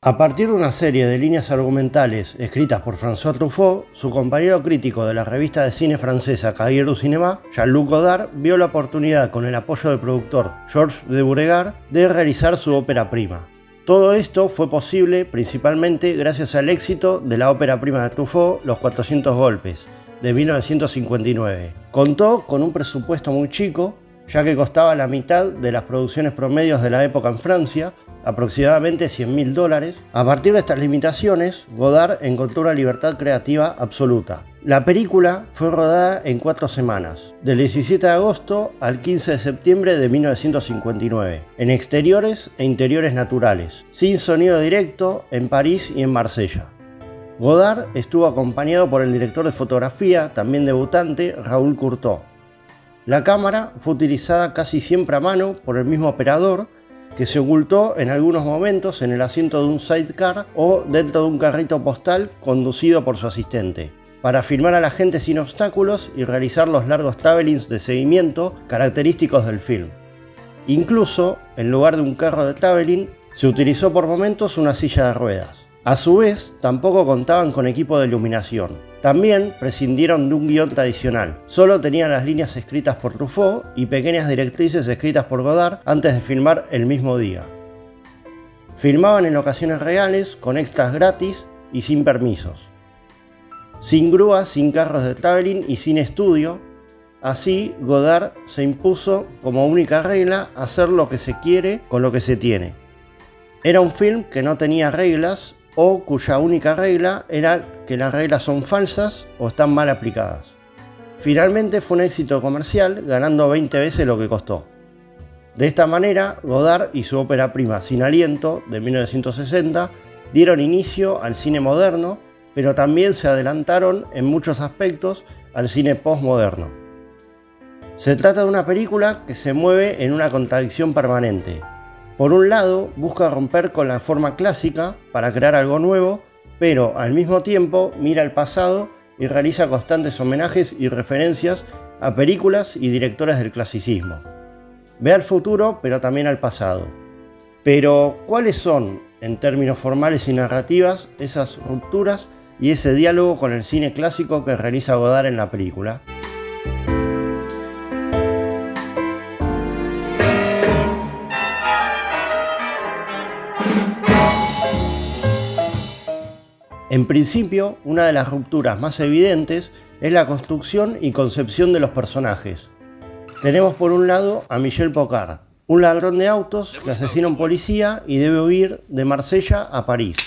A partir de una serie de líneas argumentales escritas por François Truffaut, su compañero crítico de la revista de cine francesa Cahiers du Cinéma, Jean-Luc Godard, vio la oportunidad, con el apoyo del productor Georges de Beauregard, de realizar su ópera prima. Todo esto fue posible principalmente gracias al éxito de la ópera prima de Truffaut, Los 400 golpes, de 1959. Contó con un presupuesto muy chico, ya que costaba la mitad de las producciones promedios de la época en Francia, aproximadamente $100.000. A partir de estas limitaciones, Godard encontró una libertad creativa absoluta. La película fue rodada en 4 semanas, del 17 de agosto al 15 de septiembre de 1959, en exteriores e interiores naturales, sin sonido directo, en París y en Marsella. Godard estuvo acompañado por el director de fotografía, también debutante, Raoul Courtauld. La cámara fue utilizada casi siempre a mano por el mismo operador, que se ocultó en algunos momentos en el asiento de un sidecar o dentro de un carrito postal conducido por su asistente, para filmar a la gente sin obstáculos y realizar los largos travelings de seguimiento característicos del film. Incluso, en lugar de un carro de traveling, se utilizó por momentos una silla de ruedas. A su vez, tampoco contaban con equipo de iluminación. También prescindieron de un guión tradicional. Solo tenían las líneas escritas por Truffaut y pequeñas directrices escritas por Godard antes de filmar el mismo día. Filmaban en locaciones reales, con extras gratis y sin permisos. Sin grúas, sin carros de traveling y sin estudio. Así, Godard se impuso como única regla hacer lo que se quiere con lo que se tiene. Era un film que no tenía reglas, o cuya única regla era que las reglas son falsas o están mal aplicadas. Finalmente fue un éxito comercial, ganando 20 veces lo que costó. De esta manera, Godard y su ópera prima Sin aliento, de 1960, dieron inicio al cine moderno, pero también se adelantaron en muchos aspectos al cine postmoderno. Se trata de una película que se mueve en una contradicción permanente. Por un lado, busca romper con la forma clásica para crear algo nuevo, pero al mismo tiempo mira al pasado y realiza constantes homenajes y referencias a películas y directores del clasicismo. Ve al futuro, pero también al pasado. Pero, ¿cuáles son, en términos formales y narrativas, esas rupturas y ese diálogo con el cine clásico que realiza Godard en la película? En principio, una de las rupturas más evidentes es la construcción y concepción de los personajes. Tenemos por un lado a Michel Pocard, un ladrón de autos que asesina a un policía y debe huir de Marsella a París.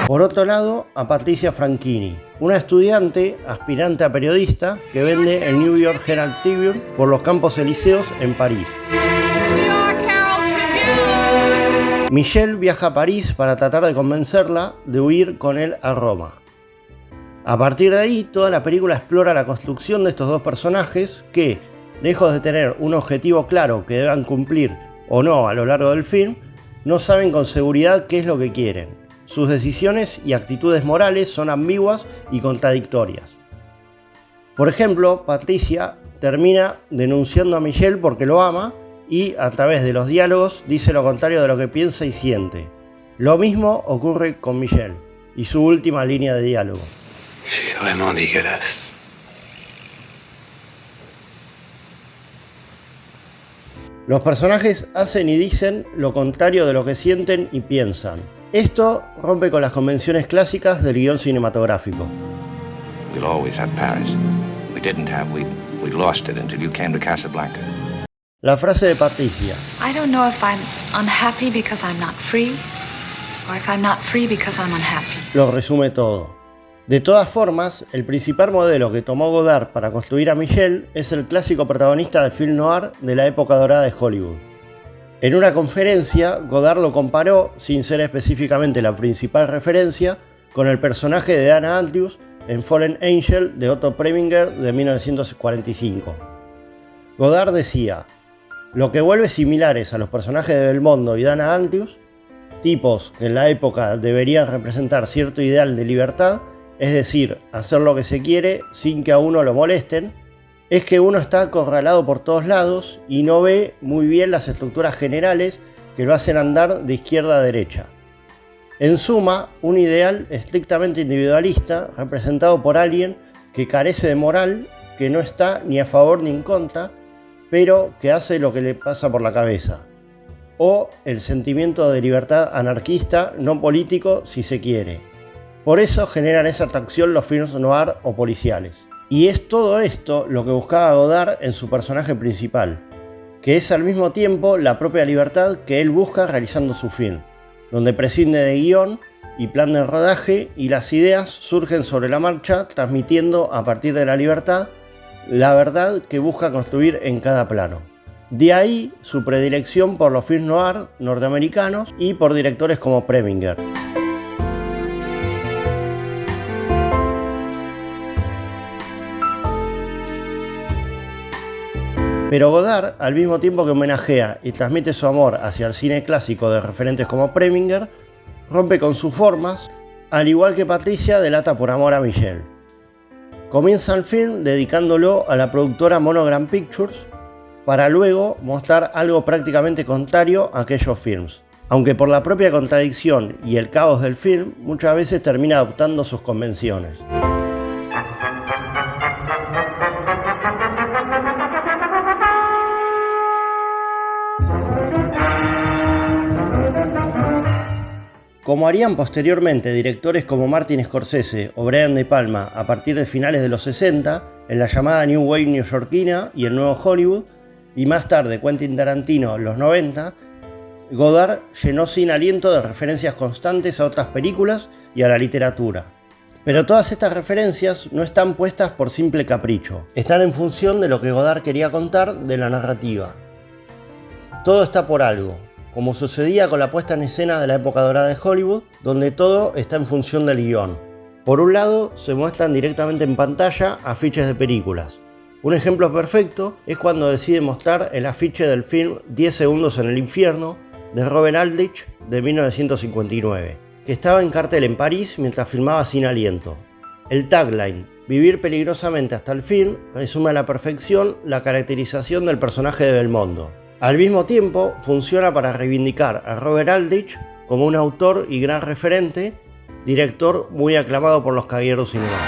Por otro lado, a Patricia Franchini, una estudiante aspirante a periodista que vende el New York Herald Tribune por los Campos Elíseos en París. Michelle viaja a París para tratar de convencerla de huir con él a Roma. A partir de ahí, toda la película explora la construcción de estos dos personajes que, lejos de tener un objetivo claro que deban cumplir o no a lo largo del film, no saben con seguridad qué es lo que quieren. Sus decisiones y actitudes morales son ambiguas y contradictorias. Por ejemplo, Patricia termina denunciando a Michelle porque lo ama y, a través de los diálogos, dice lo contrario de lo que piensa y siente. Lo mismo ocurre con Michelle y su última línea de diálogo. C'est vraiment dégueulasse. Los personajes hacen y dicen lo contrario de lo que sienten y piensan. Esto rompe con las convenciones clásicas del guión cinematográfico. We'll always have Paris. We didn't have, we lost it until you came to Casablanca. La frase de Patricia. I don't know if I'm unhappy because I'm not free, or if I'm not free because I'm unhappy. Lo resume todo. De todas formas, el principal modelo que tomó Godard para construir a Michelle es el clásico protagonista del film noir de la época dorada de Hollywood. En una conferencia, Godard lo comparó, sin ser específicamente la principal referencia, con el personaje de Dana Andrews en Fallen Angel de Otto Preminger de 1945. Godard decía: lo que vuelve similares a los personajes de Belmondo y Dana Andrews, tipos que en la época deberían representar cierto ideal de libertad, es decir, hacer lo que se quiere sin que a uno lo molesten, es que uno está acorralado por todos lados y no ve muy bien las estructuras generales que lo hacen andar de izquierda a derecha. En suma, un ideal estrictamente individualista representado por alguien que carece de moral, que no está ni a favor ni en contra, pero que hace lo que le pasa por la cabeza. O el sentimiento de libertad anarquista, no político si se quiere. Por eso generan esa atracción los films noir o policiales. Y es todo esto lo que buscaba Godard en su personaje principal, que es al mismo tiempo la propia libertad que él busca realizando su film, donde prescinde de guión y plan de rodaje y las ideas surgen sobre la marcha, transmitiendo a partir de la libertad la verdad que busca construir en cada plano. De ahí su predilección por los films noir norteamericanos y por directores como Preminger. Pero Godard, al mismo tiempo que homenajea y transmite su amor hacia el cine clásico de referentes como Preminger, rompe con sus formas, al igual que Patricia delata por amor a Michelle. Comienza el film dedicándolo a la productora Monogram Pictures, para luego mostrar algo prácticamente contrario a aquellos films, aunque por la propia contradicción y el caos del film muchas veces termina adoptando sus convenciones. Como harían posteriormente directores como Martin Scorsese o Brian De Palma a partir de finales de los 60, en la llamada New Wave neoyorquina y el nuevo Hollywood, y más tarde Quentin Tarantino en los 90, Godard llenó Sin Aliento de referencias constantes a otras películas y a la literatura. Pero todas estas referencias no están puestas por simple capricho, están en función de lo que Godard quería contar de la narrativa. Todo está por algo, como sucedía con la puesta en escena de la época dorada de Hollywood, donde todo está en función del guión. Por un lado, se muestran directamente en pantalla afiches de películas. Un ejemplo perfecto es cuando decide mostrar el afiche del film 10 segundos en el infierno, de Robert Aldrich, de 1959, que estaba en cartel en París mientras filmaba Sin Aliento. El tagline, Vivir peligrosamente hasta el fin, resume a la perfección la caracterización del personaje de Belmondo. Al mismo tiempo, funciona para reivindicar a Robert Aldrich como un autor y gran referente, director muy aclamado por los caballeros du Cinema.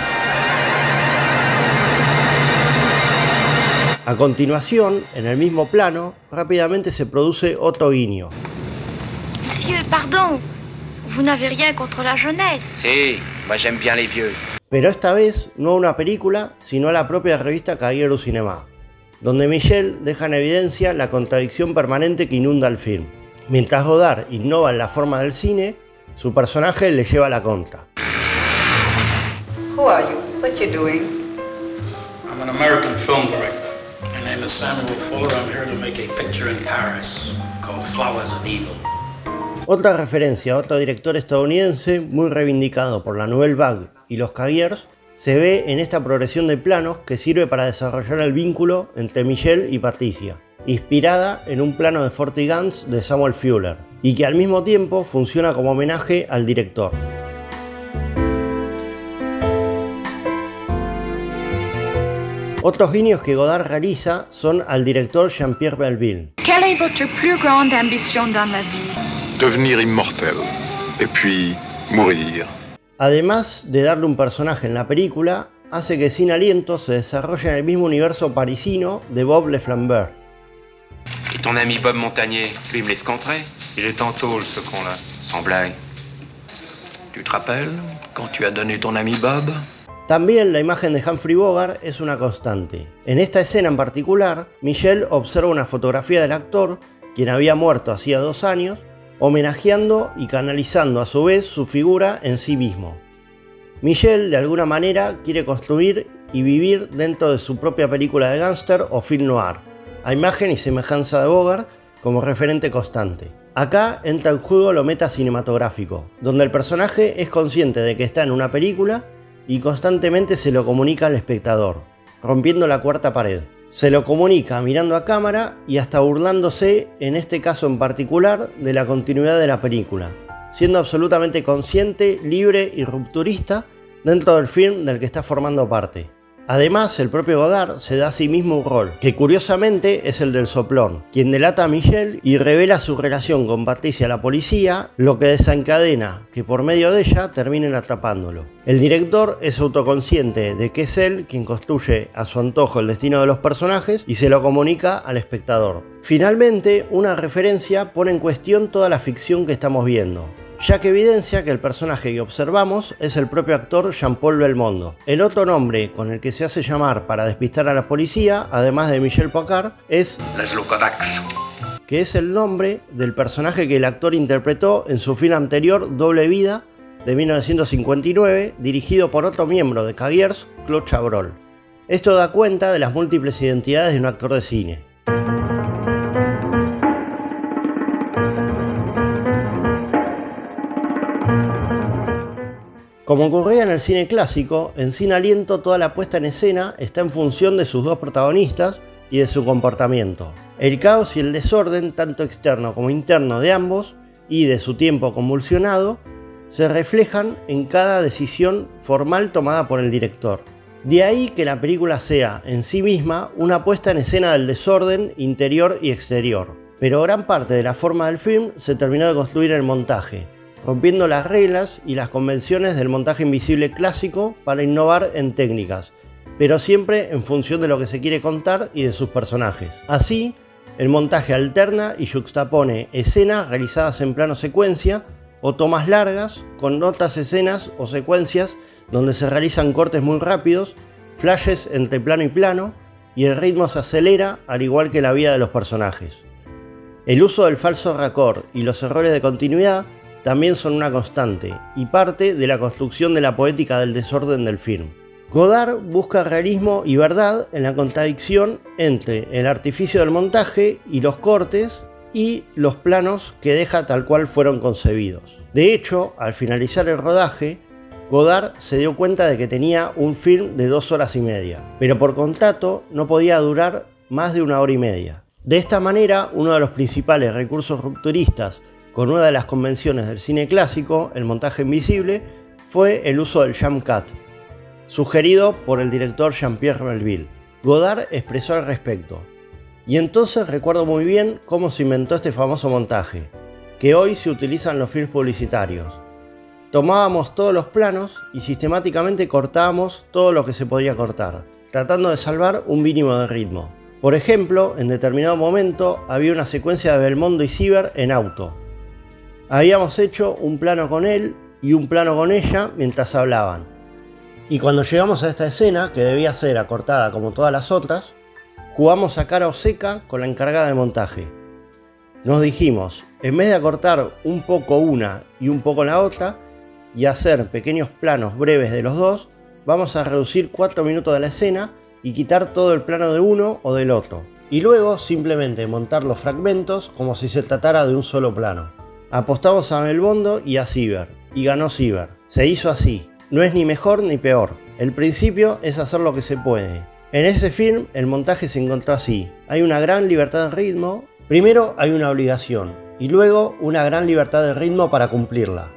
A continuación, en el mismo plano, rápidamente se produce otro guiño. Monsieur, pardon, vous n'avez rien contre la jeunesse. Si, moi j'aime bien les vieux. Pero esta vez no a una película, sino a la propia revista Caballero du Cinema, donde Michelle deja en evidencia la contradicción permanente que inunda el film. Mientras Godard innova en la forma del cine, su personaje le lleva la contra. Who are you? What you doing? I'm an American film director. My name is Samuel Fuller. I'm here to make a picture in Paris called Flowers of Evil. Otra referencia a otro director estadounidense muy reivindicado por la Nouvelle Vague y los Cahiers se ve en esta progresión de planos que sirve para desarrollar el vínculo entre Michelle y Patricia, inspirada en un plano de 40 Guns de Samuel Fuller, y que al mismo tiempo funciona como homenaje al director. Otros guiños que Godard realiza son al director Jean-Pierre Melville. Quelle est votre plus grande ambition dans la vie? Devenir immortel, et puis mourir. Además de darle un personaje en la película, hace que Sin Aliento se desarrolle en el mismo universo parisino de Bob Le Flambeur. Et ton ami Bob Montagnier, lui me laisse contrer. Il est en tôle, ce con-là. Sans blague. Tu te rappelles quand tu as donné ton ami Bob? También la imagen de Humphrey Bogart es una constante. En esta escena en particular, Michelle observa una fotografía del actor, quien había muerto hacía 2 años, homenajeando y canalizando a su vez su figura en sí mismo. Michelle, de alguna manera, quiere construir y vivir dentro de su propia película de gángster o film noir, a imagen y semejanza de Bogart como referente constante. Acá entra en juego lo metacinematográfico, donde el personaje es consciente de que está en una película y constantemente se lo comunica al espectador, rompiendo la cuarta pared. Se lo comunica mirando a cámara y hasta burlándose, en este caso en particular, de la continuidad de la película, siendo absolutamente consciente, libre y rupturista dentro del film del que está formando parte. Además, el propio Godard se da a sí mismo un rol, que curiosamente es el del soplón, quien delata a Michelle y revela su relación con Patricia la policía, lo que desencadena que por medio de ella terminen atrapándolo. El director es autoconsciente de que es él quien construye a su antojo el destino de los personajes y se lo comunica al espectador. Finalmente, una referencia pone en cuestión toda la ficción que estamos viendo, ya que evidencia que el personaje que observamos es el propio actor Jean-Paul Belmondo. El otro nombre con el que se hace llamar para despistar a la policía, además de Michel Paccard, es Laszlo Kovacs, que es el nombre del personaje que el actor interpretó en su film anterior Doble Vida de 1959, dirigido por otro miembro de Cahiers, Claude Chabrol. Esto da cuenta de las múltiples identidades de un actor de cine. Como ocurría en el cine clásico, en Sin Aliento toda la puesta en escena está en función de sus dos protagonistas y de su comportamiento. El caos y el desorden, tanto externo como interno de ambos, y de su tiempo convulsionado, se reflejan en cada decisión formal tomada por el director. De ahí que la película sea, en sí misma, una puesta en escena del desorden interior y exterior. Pero gran parte de la forma del film se terminó de construir en el montaje, rompiendo las reglas y las convenciones del montaje invisible clásico para innovar en técnicas, pero siempre en función de lo que se quiere contar y de sus personajes. Así, el montaje alterna y yuxtapone escenas realizadas en plano secuencia o tomas largas con otras escenas o secuencias donde se realizan cortes muy rápidos, flashes entre plano y plano, y el ritmo se acelera al igual que la vida de los personajes. El uso del falso raccord y los errores de continuidad también son una constante y parte de la construcción de la poética del desorden del film. Godard busca realismo y verdad en la contradicción entre el artificio del montaje y los cortes y los planos que deja tal cual fueron concebidos. De hecho, al finalizar el rodaje, Godard se dio cuenta de que tenía un film de 2 horas y media, pero por contrato no podía durar más de 1 hora y media. De esta manera, uno de los principales recursos rupturistas con una de las convenciones del cine clásico, el montaje invisible, fue el uso del jump cut, sugerido por el director Jean-Pierre Melville. Godard expresó al respecto: y entonces recuerdo muy bien cómo se inventó este famoso montaje, que hoy se utiliza en los films publicitarios. Tomábamos todos los planos y sistemáticamente cortábamos todo lo que se podía cortar, tratando de salvar un mínimo de ritmo. Por ejemplo, en determinado momento había una secuencia de Belmondo y Sieber en auto. Habíamos hecho un plano con él y un plano con ella mientras hablaban. Y cuando llegamos a esta escena, que debía ser acortada como todas las otras, jugamos a cara o seca con la encargada de montaje. Nos dijimos, en vez de acortar un poco una y un poco la otra, y hacer pequeños planos breves de los dos, vamos a reducir 4 minutos de la escena y quitar todo el plano de uno o del otro. Y luego simplemente montar los fragmentos como si se tratara de un solo plano. Apostamos a Belmondo y a Sieber, y ganó Sieber. Se hizo así. No es ni mejor ni peor. El principio es hacer lo que se puede. En ese film el montaje se encontró así. Hay una gran libertad de ritmo. Primero hay una obligación y luego una gran libertad de ritmo para cumplirla.